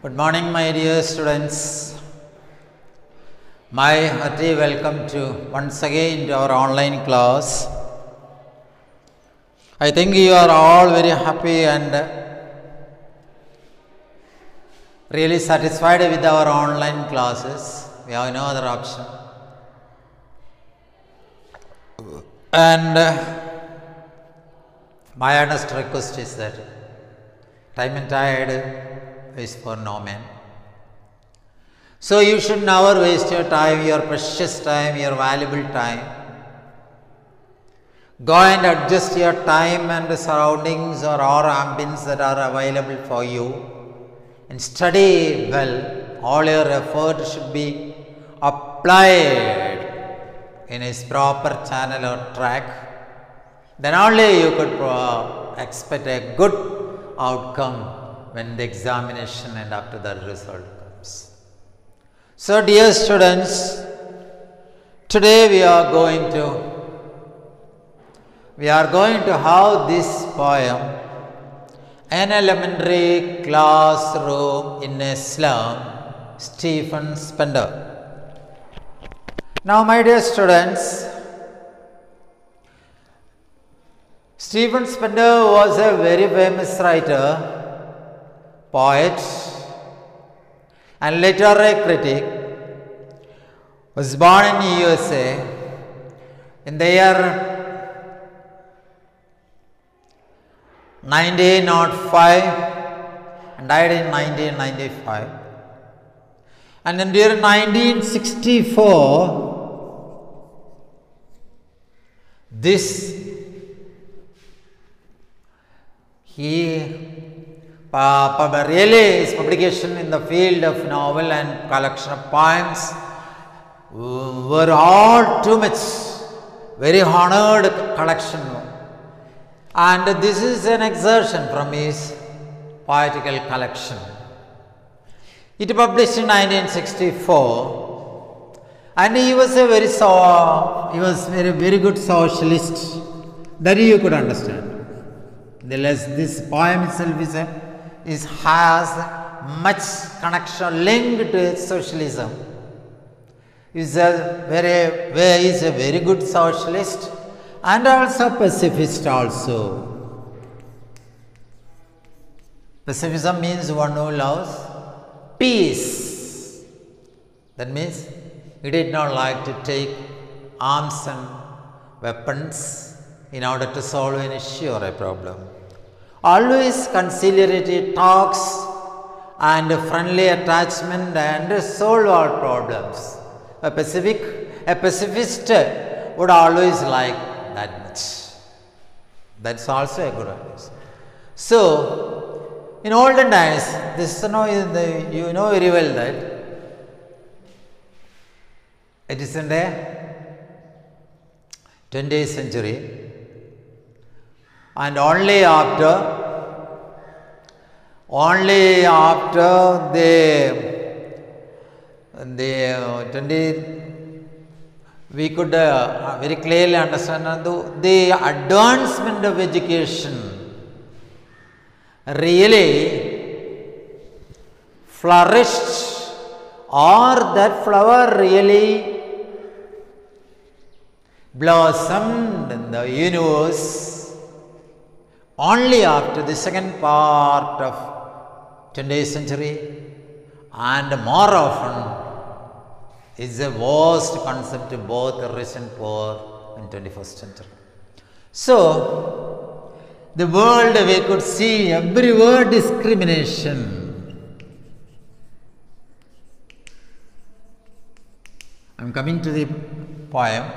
Good morning, my dear students. My hearty welcome to once again to our online class. I think you are all very happy and really satisfied with our online classes. We have no other option. And my earnest request is that time and tide is for no man. So you should never waste your time, your precious time, your valuable time. Go and adjust your time and the surroundings or ambience that are available for you and study well. All your effort should be applied in its proper channel or track. Then only you could expect a good outcome when the examination and after that result comes. So dear students, today we are going to have this poem, An Elementary Classroom in a Slum, Stephen Spender. Now my dear students, Stephen Spender was a very famous writer, poet and literary critic. Was born in USA in the year 1905 and died in 1995. And in the year 1964, really his publication in the field of novel and collection of poems were all too much, very honored collection. And this is an excerption from his poetical collection. It published in 1964, and he was a very good socialist. That you could understand. This poem itself has much connection linked to socialism. He is a very good socialist and also pacifist also. Pacifism means one who loves peace. That means he did not like to take arms and weapons in order to solve an issue or a problem. Always conciliatory talks and friendly attachment and solve all problems. A pacifist would always like that much. That's also a good idea. So, in olden days, you know very well that it is in the 20th century. And only after the 20th, we could very clearly understand the advancement of education really flourished, or that flower really blossomed in the universe only after the second part of 20th century, and more often is a vast concept of both rich and poor in 21st century. So, the world we could see everywhere discrimination. I am coming to the poem.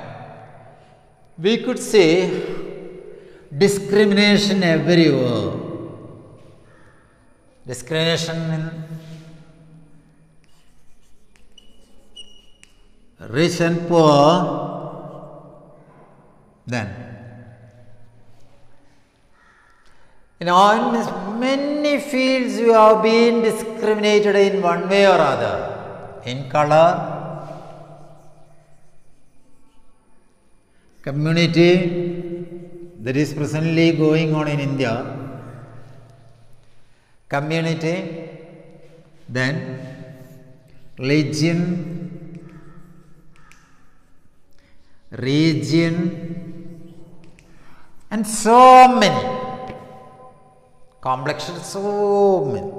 We could see discrimination everywhere. Discrimination in rich and poor. Then, in many fields you have been discriminated in one way or other. In color, community, that is presently going on in India. Community, then religion, region, and so many complexions, so many.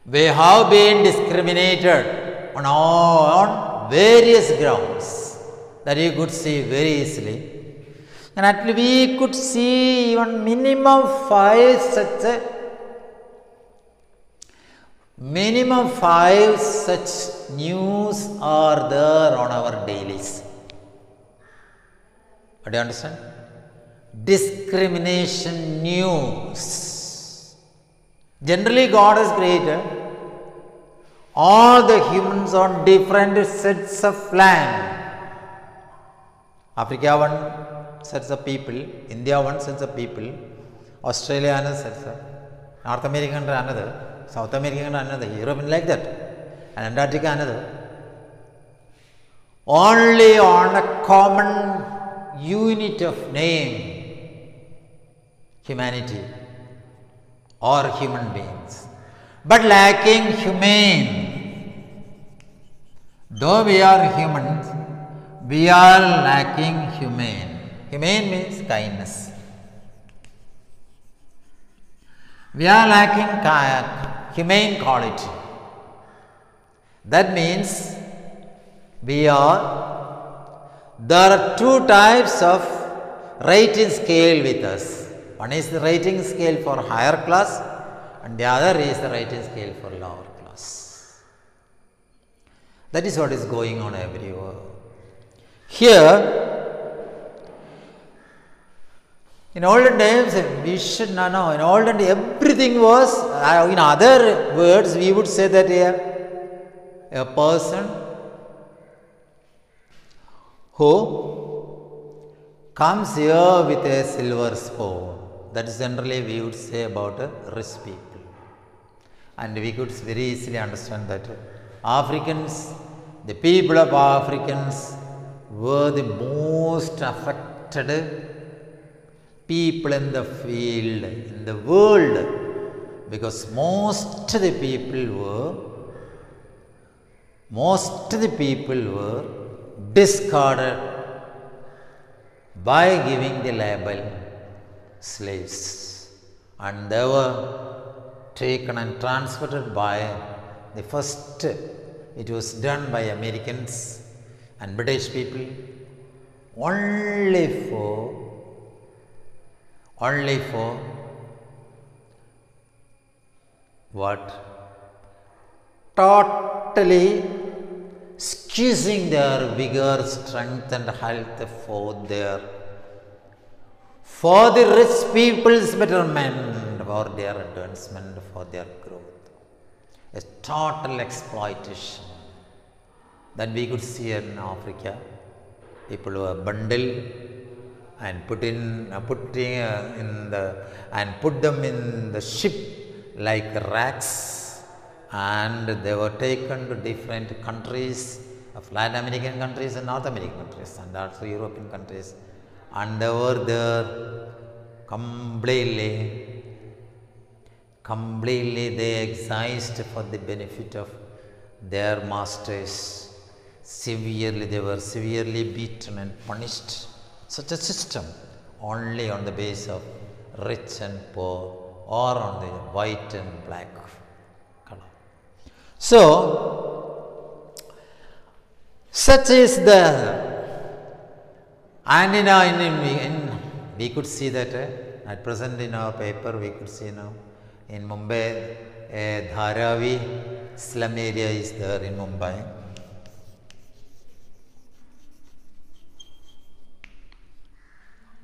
We have been discriminated on various grounds that you could see very easily, and at least we could see even minimum five such news are there on our dailies. Do you understand? Discrimination news. Generally, God has created all the humans on different sets of land. Africa one sets of people, India one sets of people, Australia another sets of, North America another, South America another, Europe like that, and Antarctica another. Only on a common unit of name, humanity or human beings, but lacking humane. Though we are humans, we are lacking humane. Humane means kindness. We are lacking humane quality. That means there are two types of rating scale with us. One is the rating scale for higher class, and the other is the rating scale for lower class. That is what is going on everywhere. Here, in olden days, we should not know. In olden days, everything was, in other words, we would say that a person who comes here with a silver spoon. That is generally we would say about rich people. And we could very easily understand that Africans, the people of Africans were the most affected people in the field, in the world, because most of the people were discarded by giving the label slaves, and they were taken and transported by the first, it was done by Americans and British people only for what? Totally squeezing their vigor, strength and health for the rich people's betterment, for their advancement, for their growth. A total exploitation that we could see in Africa. People were bundled and put them in the ship like rats, and they were taken to different countries of Latin American countries and North American countries and also European countries, and they were there completely they excised for the benefit of their masters. They were severely beaten and punished. Such a system only on the basis of rich and poor, or on the white and black color. So, such is the, and we could see that at present in our paper we could see now in Mumbai, a Dharavi slum area is there in Mumbai.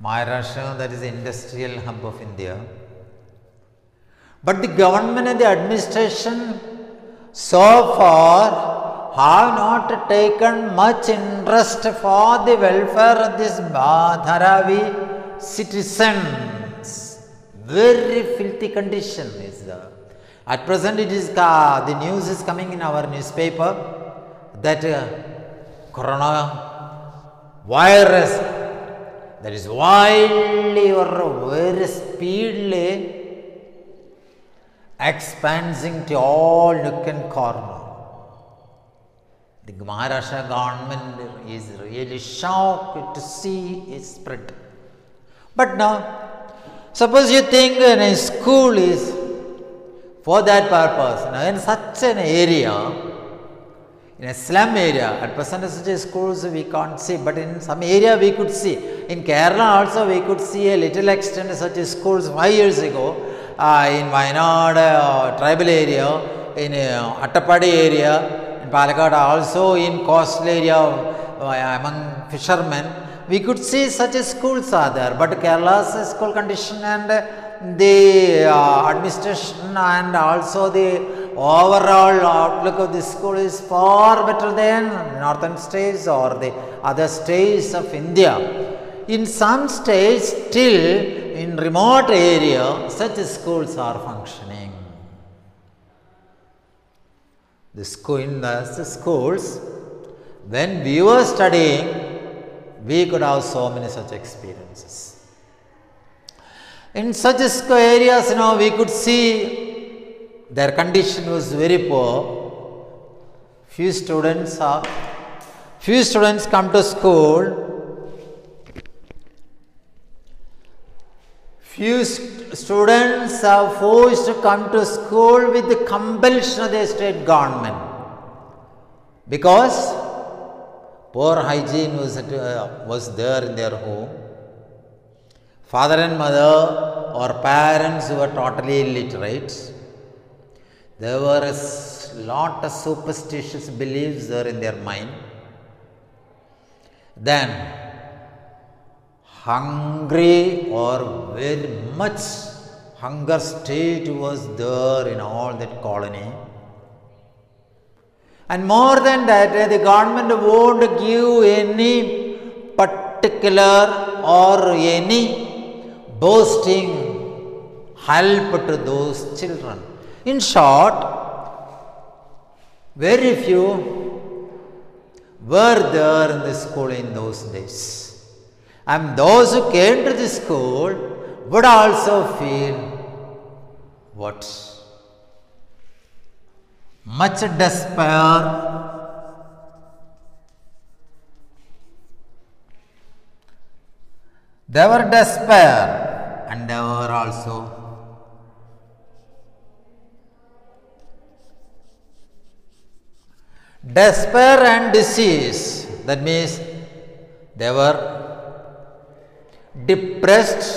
Maharashtra, that is the industrial hub of India. But the government and the administration so far have not taken much interest for the welfare of this Dharavi citizens. Very filthy condition is there. At present it is, the news is coming in our newspaper that coronavirus that is wildly or very speedily expanding to all nook and corner. The Maharashtra government is really shocked to see it spread. But now, suppose you think a school is for that purpose. Now, in such an area, in a slum area, at present such schools we can't see, but in some area we could see. In Kerala also we could see a little extent such schools 5 years ago in Wayanad tribal area, in Attapadi area, in Palakkad also in coastal area among fishermen. We could see such schools are there, but Kerala's school condition and the administration and also the overall outlook of the school is far better than northern states or the other states of India. In some states, still in remote area, such schools are functioning. The school, in the schools, when we were studying, we could have so many such experiences. In such areas, we could see their condition was very poor. Few students come to school. Few students are forced to come to school with the compulsion of the state government, because poor hygiene was there in their home. Father and mother or parents who were totally illiterate. There were a lot of superstitious beliefs there in their mind. Then, hungry or very much hunger state was there in all that colony. And more than that, the government won't give any particular or any boasting help to those children. In short, very few were there in the school in those days. And those who came to the school would also feel what? Much despair. They were despair, and they were also despair and disease. That means they were depressed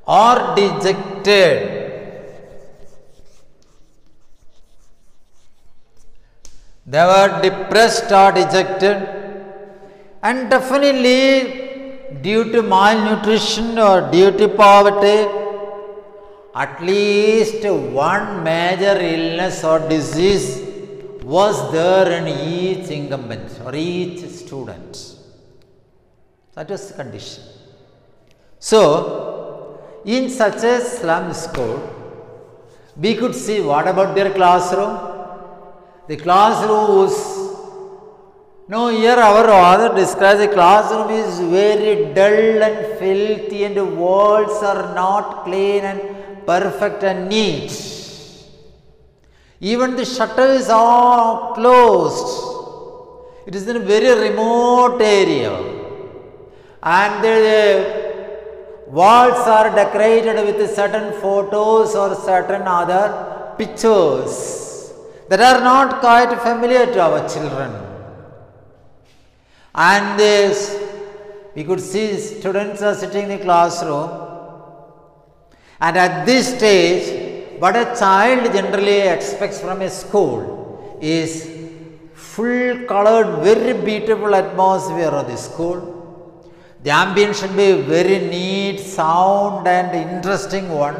or dejected. They were depressed or dejected, and definitely due to malnutrition or due to poverty, at least one major illness or disease was there in each incumbent or each student. That was the condition. So, in such a slum school, we could see what about their classroom. The classroom was, here our author describes the classroom is very dull and filthy, and the walls are not clean and perfect and neat. Even the shutters are closed. It is in a very remote area, and the walls are decorated with certain photos or certain other pictures that are not quite familiar to our children. And this, we could see students are sitting in the classroom, and at this stage, what a child generally expects from a school is full colored, very beautiful atmosphere of the school. The ambience should be a very neat, sound and interesting one,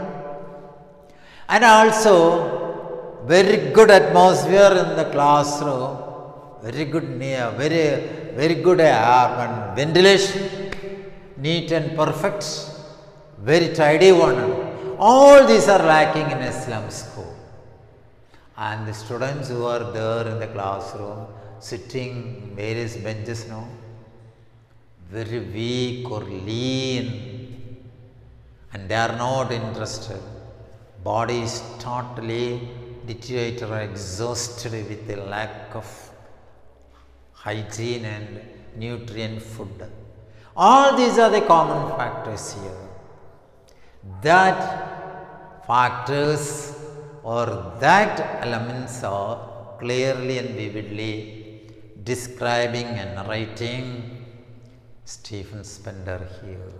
and also very good atmosphere in the classroom, very good very good and ventilation, neat and perfect, very tidy one. All these are lacking in a slum school. And the students who are there in the classroom, sitting various benches, very weak or lean, and they are not interested. body is totally deteriorated or exhausted with the lack of hygiene and nutrient food. All these are the common factors here. That factors or that elements are clearly and vividly describing and narrating Stephen Spender here.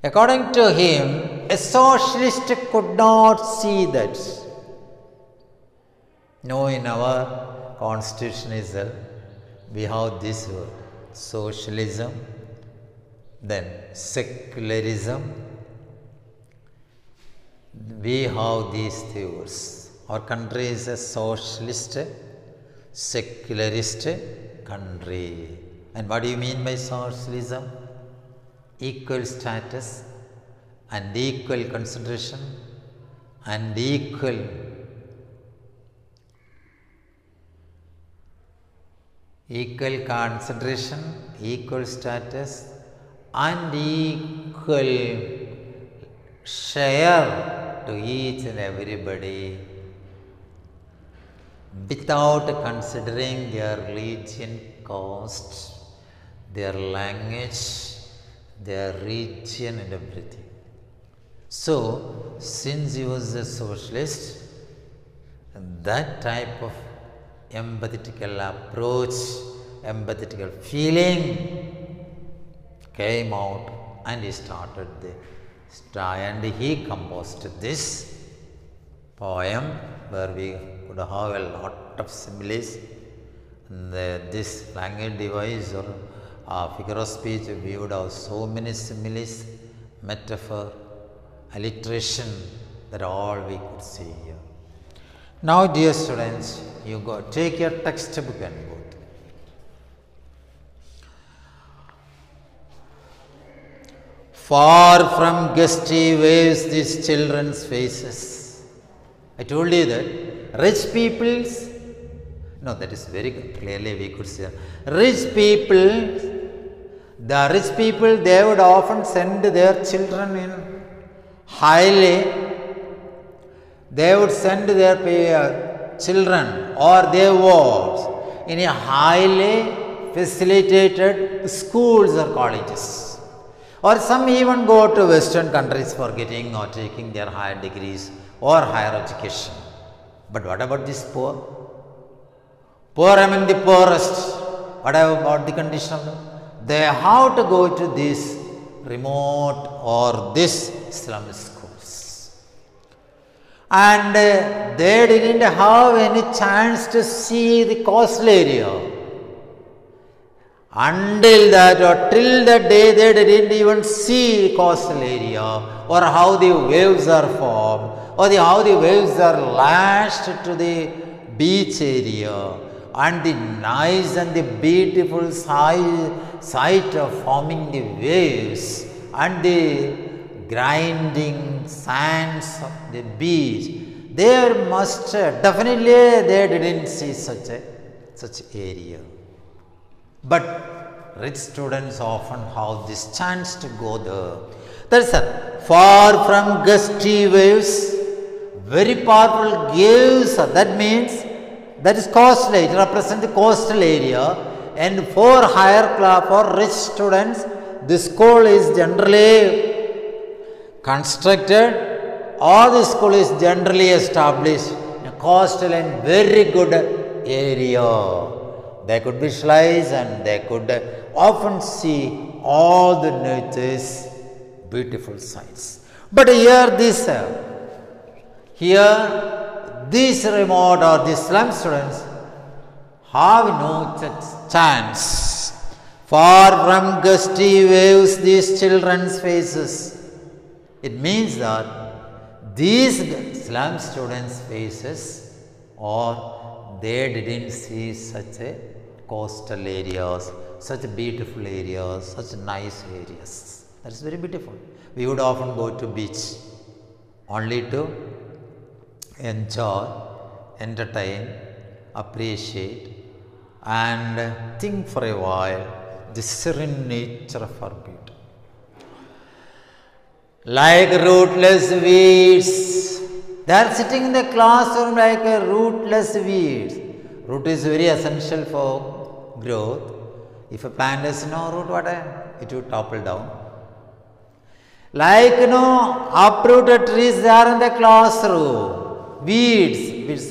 According to him, a socialist could not see that. No, in our constitution itself, we have this word, socialism, then secularism. We have these three words. Our country is a socialist, secularist country. And what do you mean by socialism? Equal status and equal consideration and equal consideration, equal status and equal share to each and everybody without considering their religion, caste, their language, their region and everything. So, since he was a socialist, that type of empathetical approach, empathetical feeling came out and he started and he composed this poem where we could have a lot of similes. This language device or figure of speech, we would have so many similes, metaphor, alliteration, that all we could see here. Now, dear students, you go take your textbook and go. Far from gusty waves these children's faces. I told you that rich people's, no, that is very good. Clearly we could see rich people, the rich people, they would often send their children in highly, they would send their children or their wards in a highly facilitated schools or colleges. Or some even go to Western countries for getting or taking their higher degrees or higher education. But what about this poor? Poor among the poorest. What about the condition of them? They have to go to this remote or this slum schools. And they didn't have any chance to see the coastal area. Until that or till that day, they didn't even see coastal area or how the waves are formed or how the waves are lashed to the beach area and the nice and the beautiful sight of forming the waves and the grinding sands of the beach. There must definitely they didn't see such area. But rich students often have this chance to go there. That's far from gusty waves, very powerful waves. That means that is coastal. It represents the coastal area. And for higher class, for rich students, the school is generally constructed or the school is generally established in a coastal and very good area. They could visualize and they could often see all the nature's beautiful sights. But these remote or these slum students have no such chance. Far from gusty waves these children's faces. It means that these slum students' faces or they didn't see such a coastal areas, such beautiful areas, such nice areas. That's very beautiful. We would often go to beach only to enjoy, entertain, appreciate and think for a while the serene nature of our beauty. Like rootless weeds They are sitting in the classroom like a rootless weeds. Root is very essential for growth. If a plant has no root, it will topple down. Like uprooted trees, they are in the classroom. Weeds,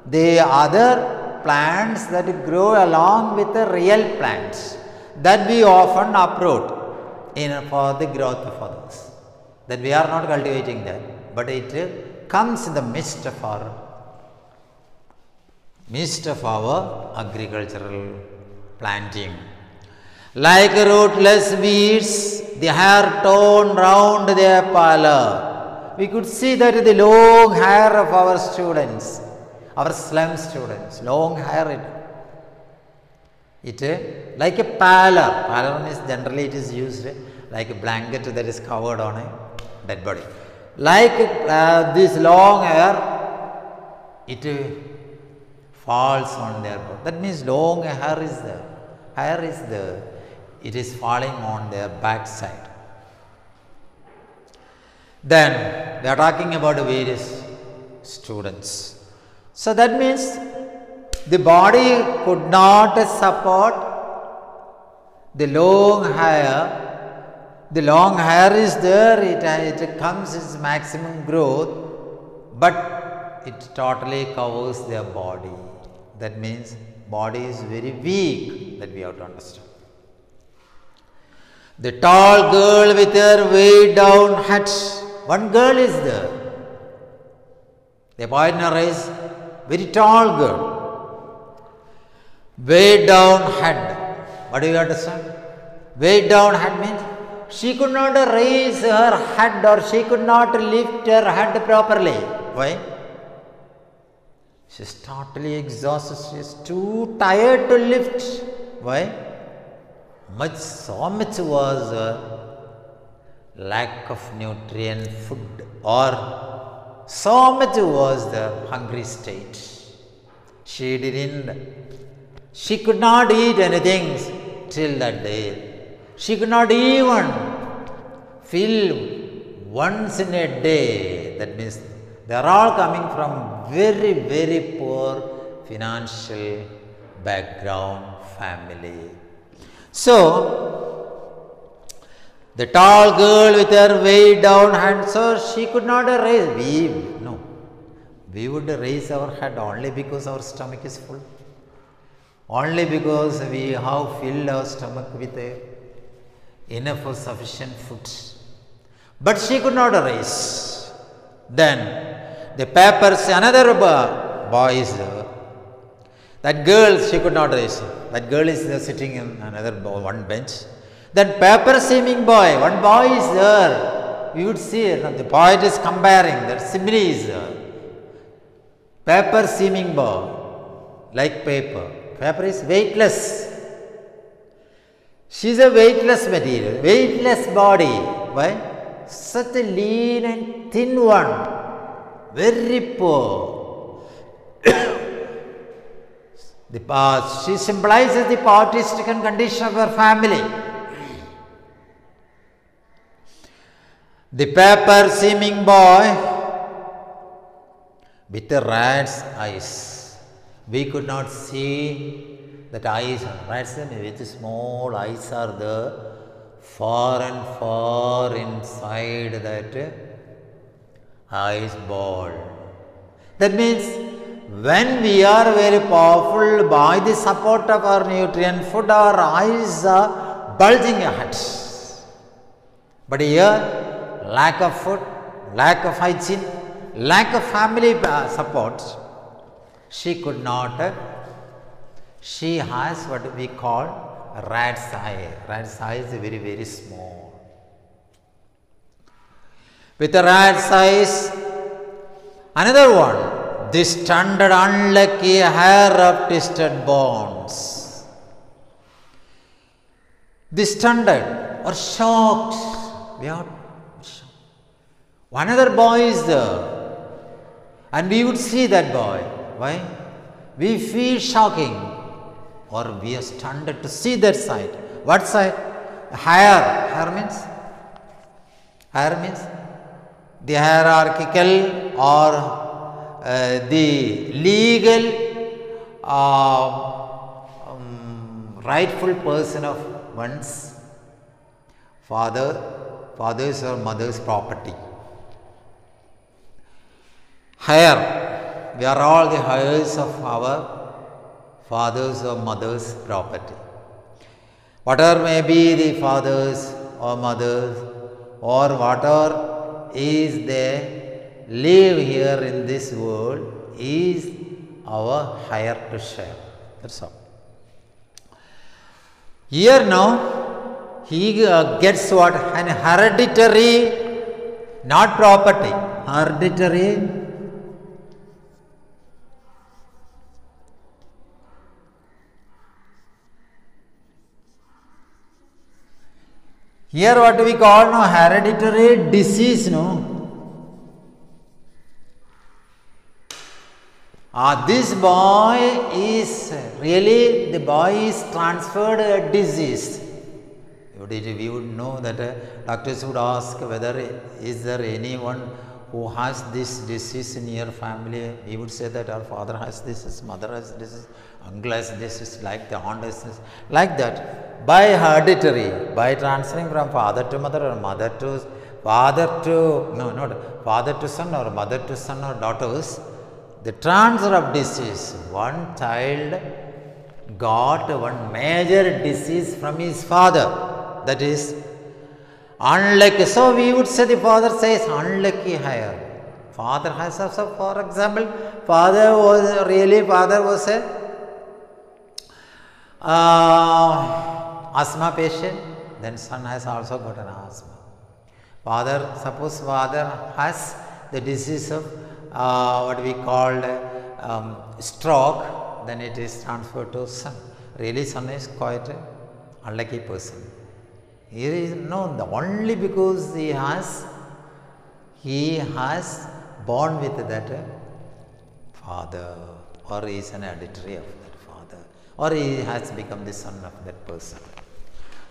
the other plants that grow along with the real plants that we often uproot for the growth of others. That we are not cultivating that, but it comes in the midst of our agricultural planting. Like rootless weeds, the hair torn round their pallor. We could see that the long hair of our students, our slum students, long hair, it like a pallor. Pallor means generally it is used like a blanket that is covered on a dead body. Like this long hair, it falls on their body. That means long hair is there. Hair is there. It is falling on their backside. Then they are talking about various students. So that means the body could not support the long hair. The long hair is there, it comes its maximum growth, but it totally covers their body. That means body is very weak, that we have to understand. The tall girl with her weighed down hat. One girl is there. The partner is very tall girl. Weighed down head. What do you understand? Weighed down head means she could not raise her head or she could not lift her head properly. Why? She is totally exhausted. She is too tired to lift. Why? So much was lack of nutrient food, or so much was the hungry state. She could not eat anything till that day. She could not even fill once in a day. That means they are all coming from very, very poor financial background family. So, the tall girl with her weighed down hand, so she could not raise. We would raise our head only because our stomach is full. Only because we have filled our stomach with enough or sufficient food. But she could not raise. Then the papers, another boy is there. That girl, she could not raise. That girl is there sitting in another one bench. Then paper seeming boy, one boy is there. We would see the poet is comparing that simile is there. Paper seeming boy, like paper. Paper is weightless. She is a weightless material, weightless body. Why? Such a lean and thin one, very poor. She symbolizes the poverty-stricken condition of her family. The paper seeming boy with the rat's eyes. We could not see that eyes, rats with small eyes are there, far and far inside that eyes ball. That means when we are very powerful, by the support of our nutrient food, our eyes are bulging ahead. But here, lack of food, lack of hygiene, lack of family support, she could not. She has what we call a rat's eye. Rat's eye is very, very small. With the rat's eyes, another one, the stunted, unlucky hair of twisted bones. The stunted or shocked. We are shocked. Another boy is there, and we would see that boy. Why? We feel shocking. Or we are stunned to see that side. What side? Hair. Hair means the hierarchical or the legal rightful person of one's father's or mother's property. Heir, we are all the heirs of our father's or mother's property. Whatever may be the father's or mother's or whatever is there live here in this world is our heir to share. That's all. Here now he gets what? An hereditary, not property, hereditary here what we call no hereditary disease, no. This boy is really, the boy is transferred a disease. We would know that doctors would ask whether is there anyone who has this disease in your family. We would say that our father has this, his mother has this, uncle has this, like the aunt has this, like that. By hereditary, by transferring from father to mother or mother to father to, no, not father to son or mother to son or daughters, the transfer of disease. One child got one major disease from his father. That is unlucky. So we would say the father says unlucky hire. Father has also, for example, father was a asthma patient. Then son has also got an asthma. Suppose father has the disease of what we called stroke, then it is transferred to son. Really son is quite an unlucky person. Here is no, only because he has born with that father, or he is an hereditary of that father, or he has become the son of that person.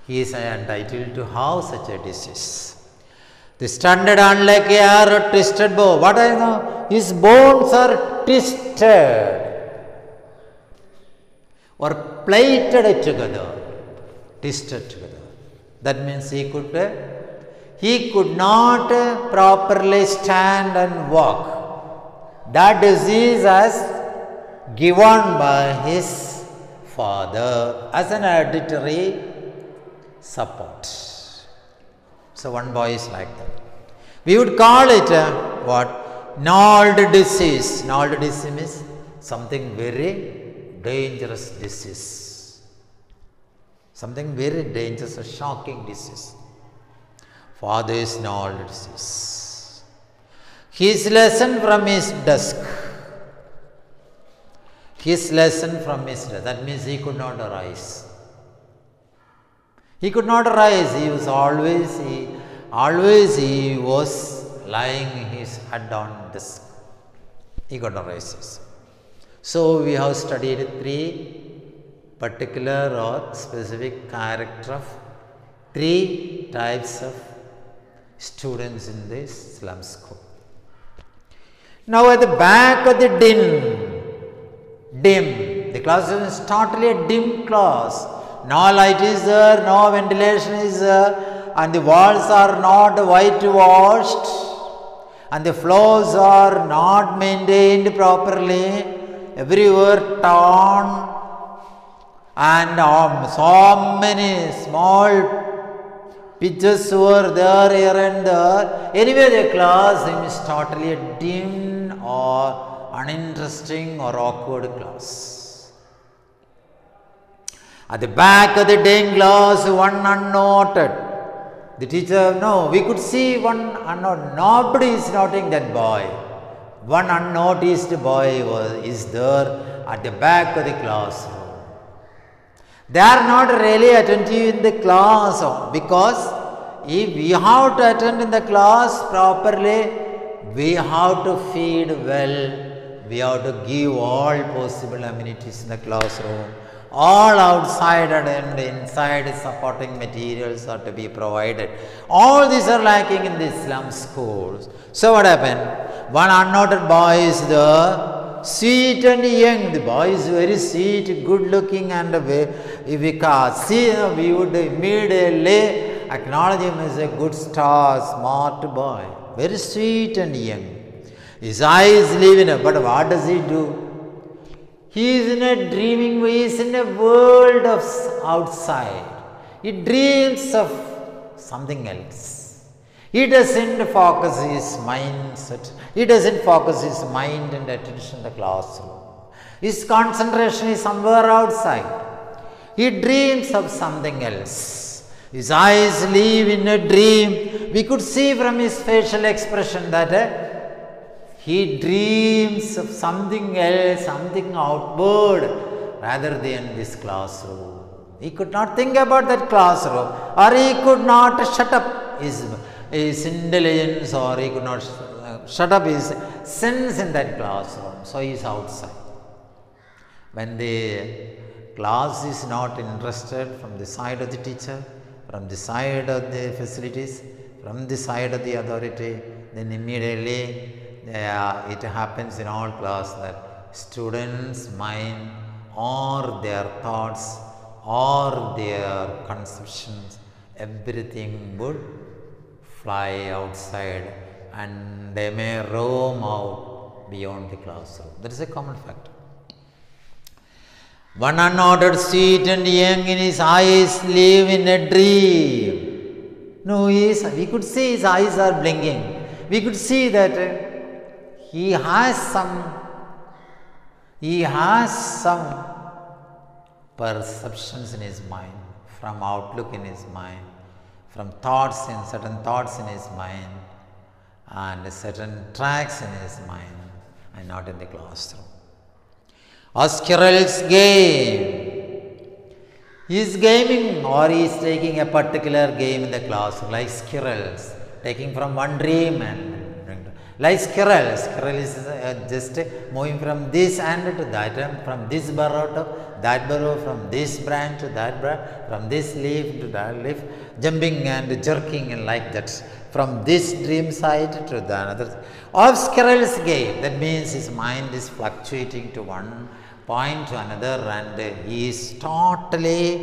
He is entitled to have such a disease. The standard unlucky hair or twisted bow. What I know? His bones are twisted or plaited together. Twisted together. That means he could not properly stand and walk. That disease is given by his father as an hereditary support. So one boy is like that. We would call it what? Gnawed disease. Gnawed disease means something very dangerous disease. Something very dangerous, a shocking disease. Father's gnawed disease. His lesson from his desk. His lesson from his desk. That means he could not arise. He could not arise. He was always lying his head on desk. He could not rise. So we have studied three particular or specific character of three types of students in this slum school. Now at the back of the dim, the classroom is totally a dim class. No light is there, no ventilation is there, and the walls are not whitewashed, and the floors are not maintained properly, everywhere torn, and so many small pitches were there here and there. Anyway, the class is totally a dim or uninteresting or awkward class. At the back of the dim class, one unnoted. The teacher, no, we could see one unnoted. Nobody is noting that boy. One unnoticed boy is there at the back of the classroom. They are not really attentive in the class, because if we have to attend in the class properly, we have to feed well, we have to give all possible amenities in the classroom, All outside and inside supporting materials are to be provided. All these are lacking in the Islam schools. So what happened? One unnoted boy is there, sweet and young. The boy is very sweet, good looking, and if we can see him, we would immediately acknowledge him as a good star, smart boy. Very sweet and young. His eyes live in it, but what does he do? He is in a dreaming way, he is in a world of outside. He dreams of something else. He doesn't focus his mindset. He doesn't focus his mind and attention in the classroom. His concentration is somewhere outside. He dreams of something else. His eyes live in a dream. We could see from his facial expression that he dreams of something else, something outward, rather than this classroom. He could not think about that classroom, or he could not shut up his intelligence, or he could not shut up his sense in that classroom. So he is outside. When the class is not interested from the side of the teacher, from the side of the facilities, from the side of the authority, then immediately it happens in all class that students' mind or their thoughts or their conceptions, everything would fly outside and they may roam out beyond the classroom. That is a common fact. One unordered, sweet and young, in his eyes live in a dream. No, we could see his eyes are blinking. We could see that he has some perceptions in his mind, from outlook in his mind, from certain thoughts in his mind, and certain tracks in his mind, and not in the classroom. A squirrel's game. He is gaming, or he is taking a particular game in the classroom, like squirrels, taking from one dream and like squirrel. Squirrel is just moving from this end to that end, from this burrow to that burrow, from this branch to that branch, from this leaf to that leaf, jumping and jerking and like that, from this dream site to the another. Of squirrel's game, that means his mind is fluctuating to one point to another, and he is totally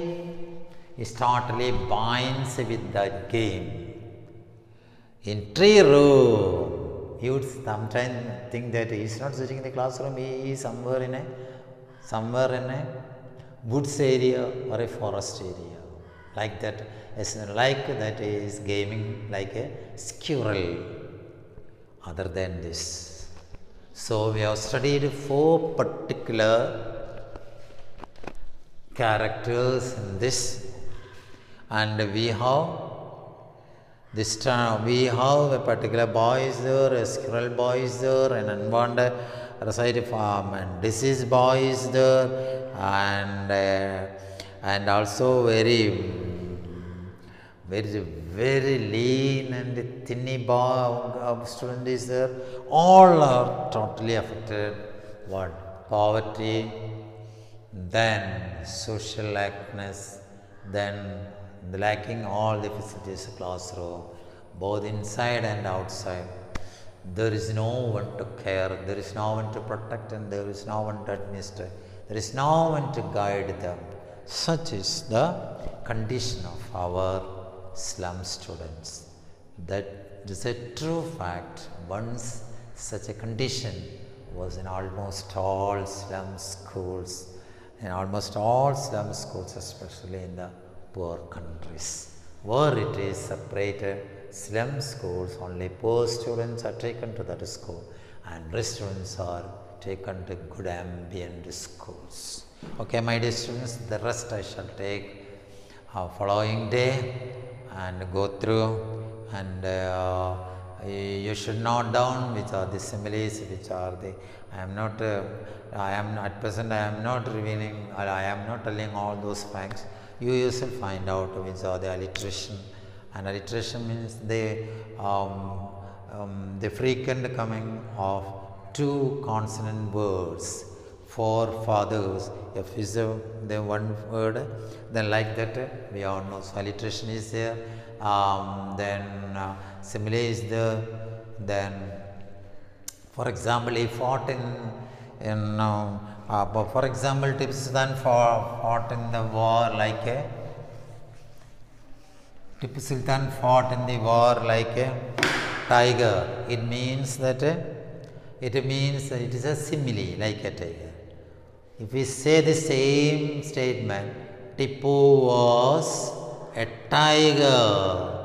binds with that game. In tree room, he would sometimes think that he is not sitting in the classroom, he is somewhere in a woods area or a forest area. Like that, he is gaming like a squirrel. Other than this, so we have studied 4 particular characters in this, and we have this time we have a particular boy is there, a squirrel boy is there, an unwanted recite farm and disease boy is there, and also very lean and thinny boy student is there. All are totally affected. What? Poverty, then social lackness, then lacking all the facilities of classroom, both inside and outside. There is no one to care, there is no one to protect, and there is no one to administer. There is no one to guide them. Such is the condition of our slum students. That is a true fact. Once such a condition was in almost all slum schools, especially in the poor countries, where it is separated. Slum schools, only poor students are taken to that school, and rich students are taken to good ambient schools. Okay, my dear students, the rest I shall take following day and go through, and you should note down which are the similes, which are the, at present I am not revealing, or I am not telling all those facts. You yourself find out which are the alliteration, and alliteration means the frequent coming of 2 consonant words forefathers. F is the one word. Then like that, we all know salutation is there. Then simile is there. Then, for example, he fought for example, Tipu Sultan fought in the war like a Tipu Sultan fought in the war like a tiger. It means that it is a simile like a tiger. If we say the same statement, Tipu was a tiger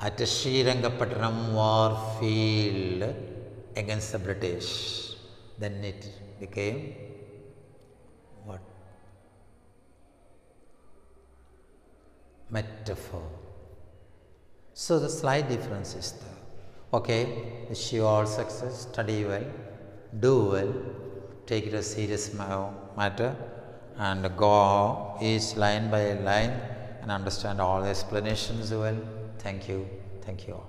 at Srirangapatnam war field against the British, then it became what? Metaphor. So the slight difference is there. Okay, wish you all success, study well, do well, take it a serious matter, and go each line by line and understand all the explanations well. Thank you all.